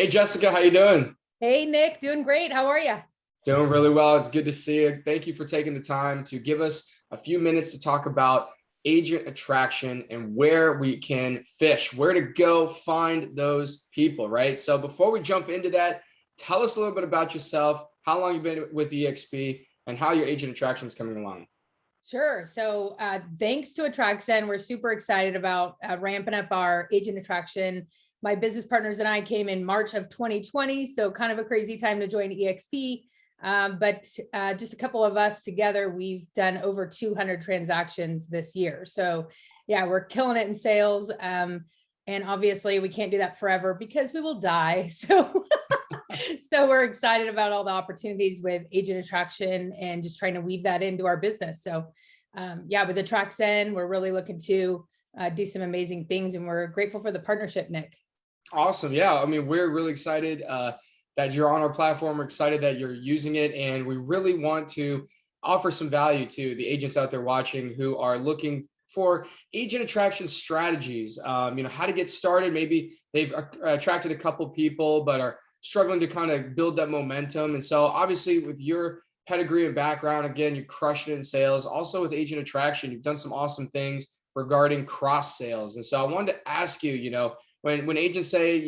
Hey Jessica, how you doing? Hey Nick, doing great. How are you? Doing really well. It's good to see you. Thank you for taking the time to give us a few minutes to talk about agent attraction and where we can fish, where to go find those people, right? So before we jump into that, tell us a little bit about yourself, how long you've been with EXP, and how your agent attraction is coming along. Sure. So thanks to Attractzen, we're super excited about ramping up our agent attraction. My business partners and I came in March of 2020, so kind of a crazy time to join EXP. But just a couple of us together, we've done over 200 transactions this year. So yeah, we're killing it in sales. And obviously we can't do that forever because we will die. So so we're excited about all the opportunities with agent attraction and just trying to weave that into our business. So yeah, with Attractzen, we're really looking to do some amazing things, and we're grateful for the partnership, Nick. Awesome. Yeah. I mean, we're really excited that you're on our platform. We're excited that you're using it. And we really want to offer some value to the agents out there watching who are looking for agent attraction strategies. How to get started. Maybe they've attracted a couple people, but are struggling to kind of build that momentum. And so obviously with your pedigree and background, again, you crushed it in sales. Also with agent attraction, you've done some awesome things regarding cross sales. And so I wanted to ask you, when agents say,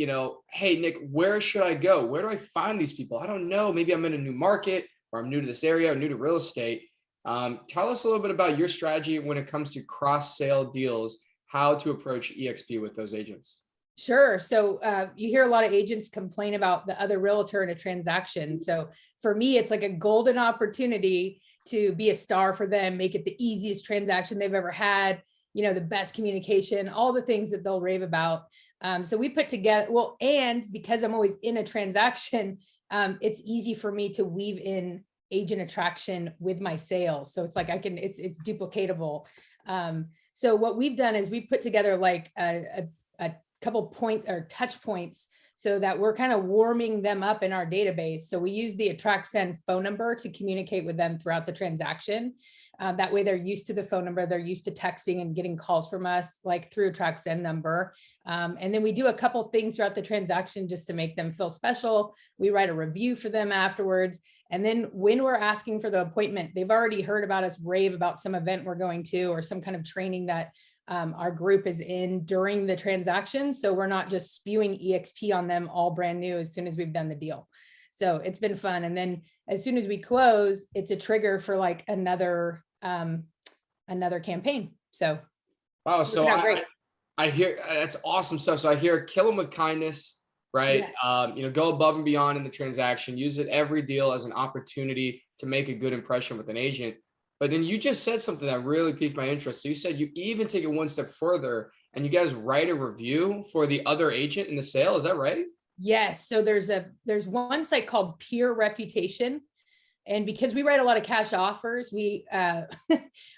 hey, Nick, where should I go? Where do I find these people? I don't know. Maybe I'm in a new market, or I'm new to this area, or new to real estate. Tell us a little bit about your strategy when it comes to cross sale deals, how to approach EXP with those agents. Sure. So you hear a lot of agents complain about the other realtor in a transaction. So for me, it's like a golden opportunity to be a star for them, make it the easiest transaction they've ever had, the best communication, all the things that they'll rave about. So we put together, well, and because I'm always in a transaction, it's easy for me to weave in agent attraction with my sales. So it's like it's duplicatable. So what we've done is we've put together like a couple touch points so that we're kind of warming them up in our database. So we use the Attractzen phone number to communicate with them throughout the transaction. That way they're used to the phone number, they're used to texting and getting calls from us like through Attractzen number. And then we do a couple things throughout the transaction just to make them feel special. We write a review for them afterwards. And then when we're asking for the appointment, they've already heard about us rave about some event we're going to or some kind of training that our group is in during the transaction. So we're not just spewing EXP on them all brand new as soon as we've done the deal. So it's been fun. And then as soon as we close, it's a trigger for like another campaign. So Wow. So I hear that's awesome stuff. So I hear kill them with kindness, right? Yes. Go above and beyond in the transaction, use it every deal as an opportunity to make a good impression with an agent. But then you just said something that really piqued my interest. So you said you even take it one step further and you guys write a review for the other agent in the sale. Is that right? Yes. So there's one site called Peer Reputation. And because we write a lot of cash offers, we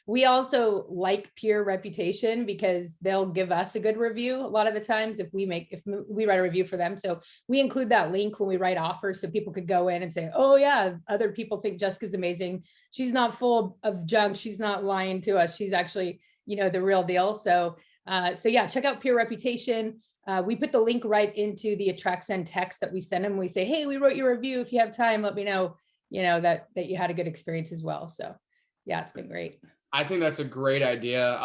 we also like Peer Reputation because they'll give us a good review a lot of the times if we write a review for them. So we include that link when we write offers so people could go in and say, oh yeah, other people think Jessica's amazing. She's not full of junk. She's not lying to us. She's actually, the real deal. So yeah, check out Peer Reputation. We put the link right into the Attractzen text that we send them. We say, hey, we wrote your review. If you have time, let me know, that you had a good experience as well. So yeah, it's been great. I think that's a great idea.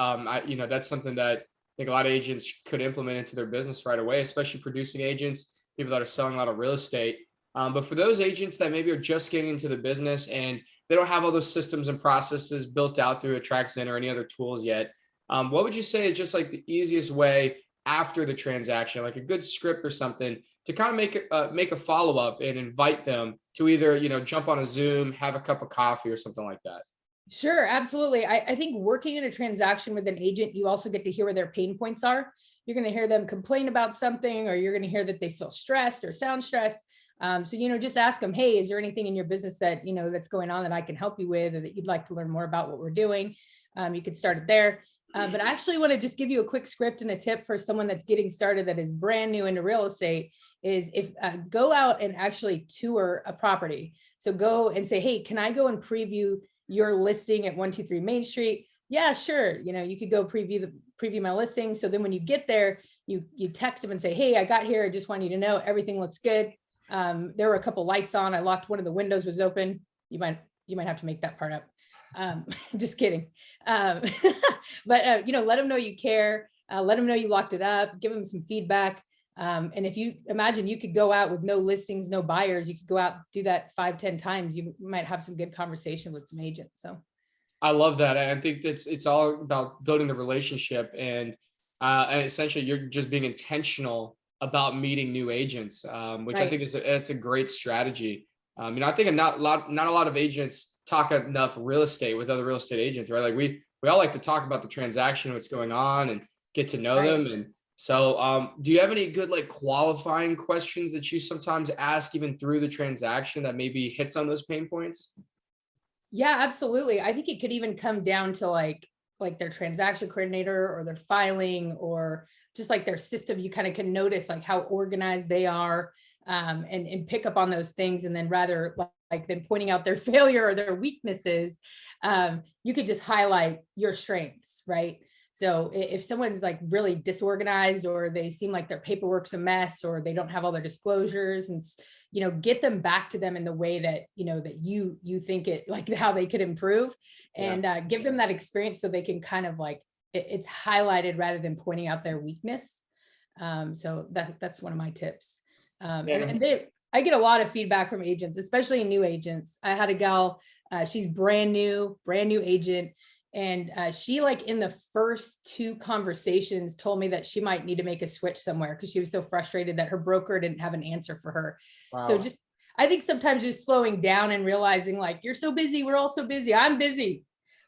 That's something that I think a lot of agents could implement into their business right away, especially producing agents, people that are selling a lot of real estate. But for those agents that maybe are just getting into the business and they don't have all those systems and processes built out through Attractzen or any other tools yet, what would you say is just like the easiest way after the transaction, like a good script or something to kind of make a follow-up and invite them to either, jump on a Zoom, have a cup of coffee or something like that? Sure, absolutely. I think working in a transaction with an agent, you also get to hear where their pain points are. You're going to hear them complain about something, or you're going to hear that they feel stressed or sound stressed. So, just ask them, hey, is there anything in your business that, that's going on that I can help you with, or that you'd like to learn more about what we're doing? You could start it there. But I actually want to just give you a quick script and a tip for someone that's getting started that is brand new into real estate is if go out and actually tour a property. So go and say, hey, can I go and preview your listing at 123 Main Street? Yeah, sure. You could go preview my listing. So then when you get there, you text them and say, hey, I got here. I just want you to know everything looks good. There were a couple lights on. I locked one of the windows was open. You might have to make that part up. Just kidding. But let them know you care. Let them know you locked it up. Give them some feedback. And if you imagine you could go out with no listings, no buyers, you could go out, do that 5-10 times. You might have some good conversation with some agents. So I love that. I think it's all about building the relationship, and essentially you're just being intentional about meeting new agents, which I right. think it's a great strategy. I think not a lot of agents talk enough real estate with other real estate agents, right? Like we all like to talk about the transaction, what's going on, and get to know Right. them. And so, do you have any good like qualifying questions that you sometimes ask even through the transaction that maybe hits on those pain points? Yeah, absolutely. I think it could even come down to like their transaction coordinator or their filing or just like their system. You kind of can notice like how organized they are, and pick up on those things. And then rather like than pointing out their failure or their weaknesses, you could just highlight your strengths, right? So if someone's like really disorganized or they seem like their paperwork's a mess or they don't have all their disclosures, and get them back to them in the way that that you think it, like how they could improve, and give them that experience so they can kind of like it's highlighted rather than pointing out their weakness. So that's one of my tips. I get a lot of feedback from agents, especially new agents. I had a gal, she's brand new agent. And she like in the first 2 conversations told me that she might need to make a switch somewhere because she was so frustrated that her broker didn't have an answer for her. So Wow. I think sometimes just slowing down and realizing like, you're so busy. We're all so busy. I'm busy,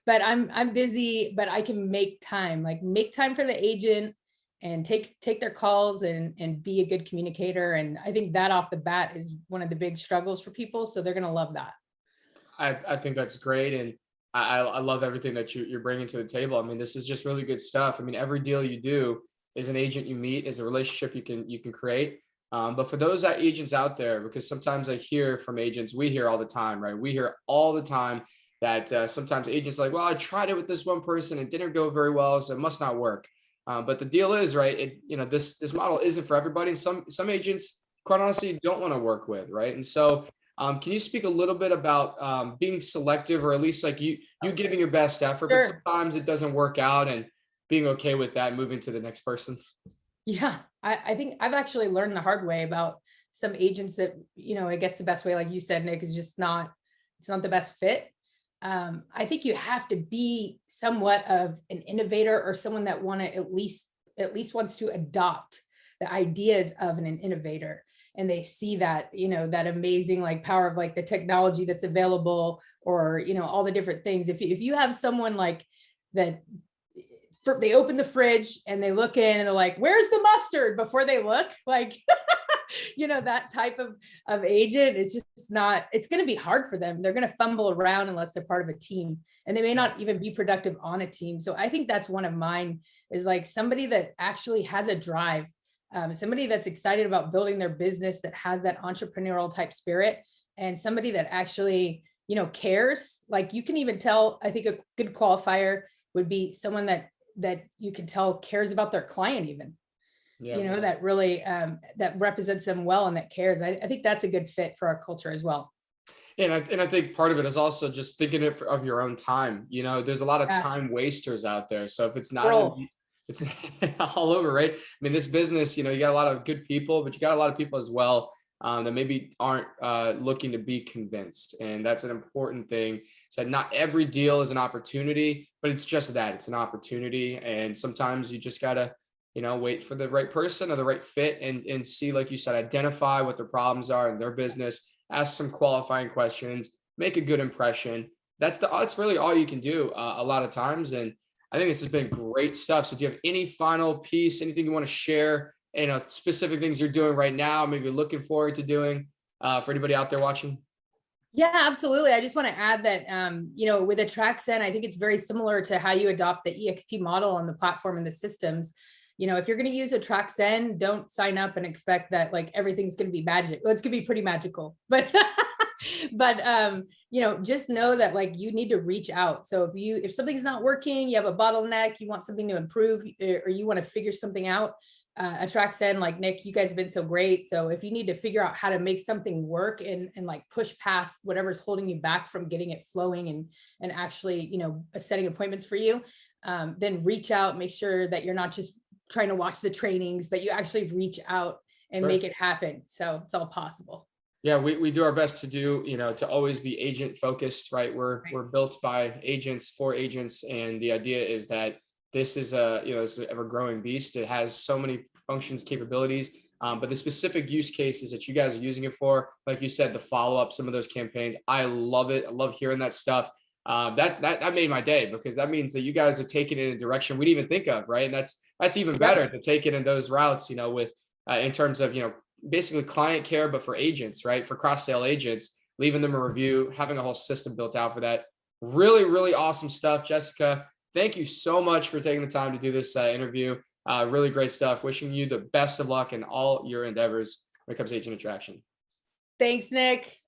but I'm busy, but I can make time for the agent and take their calls and be a good communicator. And I think that off the bat is one of the big struggles for people. So they're going to love that. I think that's great. And I love everything that you're bringing to the table. I mean, this is just really good stuff. I mean, every deal you do is an agent you meet, is a relationship you can create. But for those agents out there, because sometimes I hear from agents, we hear all the time, right? We hear all the time that sometimes agents are like, well, I tried it with this one person, it didn't go very well, so it must not work. But the deal is, right? This model isn't for everybody. And some agents, quite honestly, don't want to work with, right? And so can you speak a little bit about being selective, or at least like you giving your best effort, but Sure. sometimes it doesn't work out, and being okay with that, and moving to the next person? Yeah, I think I've actually learned the hard way about some agents that, I guess the best way, like you said, Nick, is just it's not the best fit. I think you have to be somewhat of an innovator or someone that at least wants to adopt the ideas of an innovator. And they see that, that amazing like power of like the technology that's available, or, all the different things. If you have someone like that, they open the fridge and they look in and they're like, where's the mustard, before they look like, that type of agent, it's just not, it's going to be hard for them. They're going to fumble around unless they're part of a team, and they may not even be productive on a team. So I think that's one of mine, is like somebody that actually has a drive, somebody that's excited about building their business, that has that entrepreneurial type spirit, and somebody that actually, cares. Like you can even tell, I think a good qualifier would be someone that you can tell cares about their client even, Yeah. that really, that represents them well and that cares. I think that's a good fit for our culture as well. And I think part of it is also just thinking of your own time. There's a lot of Yeah. time wasters out there. So if it's not in, Girls. it's all over, right? I mean, this business, you got a lot of good people, but you got a lot of people as well that maybe aren't looking to be convinced. And that's an important thing. So not every deal is an opportunity, but it's just that, it's an opportunity. And sometimes you just gotta, wait for the right person or the right fit, and see, like you said, identify what their problems are in their business, ask some qualifying questions, make a good impression. That's really all you can do a lot of times. And I think this has been great stuff. So do you have any final piece, anything you want to share, specific things you're doing right now, maybe looking forward to doing for anybody out there watching? Yeah, absolutely. I just want to add that, with Attractzen, I think it's very similar to how you adopt the EXP model on the platform and the systems. If you're going to use Attractzen, don't sign up and expect that like everything's going to be magic. Well, it's going to be pretty magical, but just know that like you need to reach out. So if something's not working, you have a bottleneck, you want something to improve, or you want to figure something out, Attractzen, like Nick, you guys have been so great. So if you need to figure out how to make something work and like push past whatever's holding you back from getting it flowing and actually, you know, setting appointments for you, then reach out, make sure that you're not just trying to watch the trainings, but you actually reach out and Sure. make it happen. So it's all possible. Yeah, we do our best to do, you know, to always be agent focused, right? We're built by agents for agents, and the idea is that this is a, you know, it's an ever growing beast. It has so many functions, capabilities, but the specific use cases that you guys are using it for, like you said, the follow up, some of those campaigns, I love it. I love hearing that stuff. That made my day, because that means that you guys are taking it in a direction we didn't even think of, right? And that's even better to take it in those routes, you know, with in terms of, you know, basically client care, but for agents, right? For cross sale agents, leaving them a review, having a whole system built out for that. Really, really awesome stuff, Jessica. Thank you so much for taking the time to do this interview. Really great stuff. Wishing you the best of luck in all your endeavors when it comes to agent attraction. Thanks, Nick.